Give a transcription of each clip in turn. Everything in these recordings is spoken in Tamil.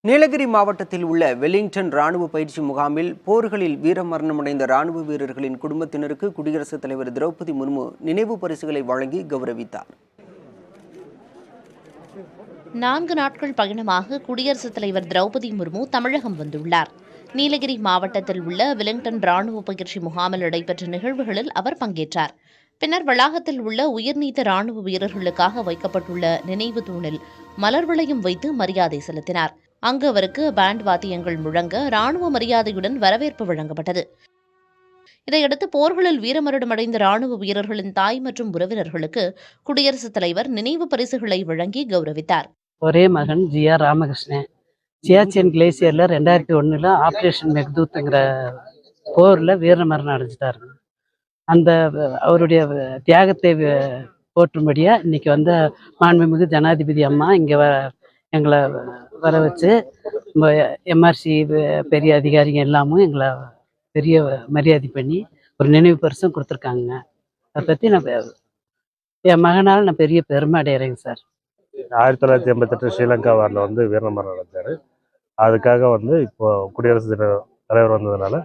நீலகிரி மாவட்டத்தில் உள்ள வெலிங்டன் ராணுவ பயிற்சி முகாமில் போர்களில் வீரமரணமடைந்த ராணுவ வீரர்களின் குடும்பத்தினருக்கு குடியரசுத் தலைவர் திரௌபதி முர்மு நினைவு பரிசுகளை வழங்கி கௌரவித்தார். 4 நாட்கள் பயணமாக குடியரசுத் தலைவர் திரௌபதி முர்மு தமிழகம் வந்துள்ளார். நீலகிரி மாவட்டத்தில் உள்ள வெலிங்டன் ராணுவ பயிற்சி முகாமில் நடைபெற்ற நிகழ்வுகளில் அவர் பங்கேற்றார். பின்னர் வளாகத்தில் உள்ள உயிர்நீத்த ராணுவ வீரர்களுக்காக வைக்கப்பட்டுள்ள நினைவு தூணில் மலர் வளையம் வைத்து மரியாதை செலுத்தினார். அங்கு அவருக்கு பேண்ட் வாத்தியங்கள் முழங்க ராணுவ மரியாதையுடன் வரவேற்பு வழங்கப்பட்டது. இதையடுத்து போர்களில் வீரமரணமடைந்த ராணுவ வீரர்களின் தாய் மற்றும் உறவினர்களுக்கு குடியரசுத் தலைவர் நினைவு பரிசுகளை வழங்கி கௌரவித்தார். ஒரே மகன் ஜி.ஆர். ராமகிருஷ்ணன் சியாச்சின் கிளேசியரில் 2001 ஆப்ரேஷன் மெக்தூத்துங்கிற போரில் வீரமரணம் அடைஞ்சிட்டாரு. அந்த அவருடைய தியாகத்தை போற்றும்படியாக இன்னைக்கு மாண்புமிகு ஜனாதிபதி அம்மா இங்கே எங்களை வர வச்சு எம்ஆர்சி பெரிய அதிகாரிங்க எல்லாமும் எங்களை பெரிய மரியாதை பண்ணி ஒரு நினைவு பரிசும் கொடுத்துருக்காங்க. அதை பற்றி நான் என் மகனால் நான் பெரிய பெருமை அடைகிறேங்க சார். 1988 ஸ்ரீலங்கா வாரில் வீரமரணம் அடைஞ்சார். அதுக்காக இப்போ குடியரசு தலைவர் வந்ததுனால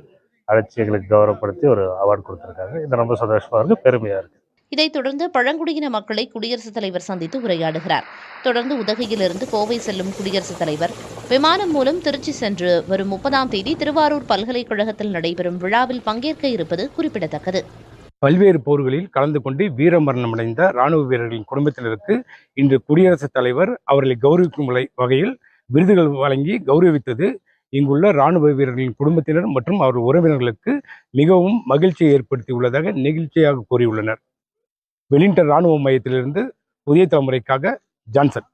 அழைச்சி எங்களுக்கு கௌரவப்படுத்தி ஒரு அவார்டு கொடுத்துருக்காங்க. இது ரொம்ப சந்தோஷமாக இருக்குது, பெருமையாக இருக்குது. இதைத் தொடர்ந்து பழங்குடியின மக்களை குடியரசுத் தலைவர் சந்தித்து உரையாடுகிறார். தொடர்ந்து உதகையிலிருந்து கோவை செல்லும் குடியரசுத் தலைவர் விமானம் மூலம் திருச்சி சென்று வரும் 30ஆம் தேதி திருவாரூர் பல்கலைக்கழகத்தில் நடைபெறும் விழாவில் பங்கேற்க இருப்பது குறிப்பிடத்தக்கது. பல்வேறு போர்களில் கலந்து கொண்டு வீரமரணமடைந்த ராணுவ வீரர்களின் குடும்பத்தினருக்கு இன்று குடியரசுத் தலைவர் அவர்களை கௌரவிக்கும் வகையில் விருதுகள் வழங்கி கௌரவித்தது இங்குள்ள ராணுவ வீரர்களின் குடும்பத்தினர் மற்றும் அவர் உறவினர்களுக்கு மிகவும் மகிழ்ச்சியை ஏற்படுத்தியுள்ளதாக நெகிழ்ச்சியாக கூறியுள்ளனர். வெலிங்டன் ராணுவ மையத்திலிருந்து புதிய தலைமுறைக்காக ஜான்சன்.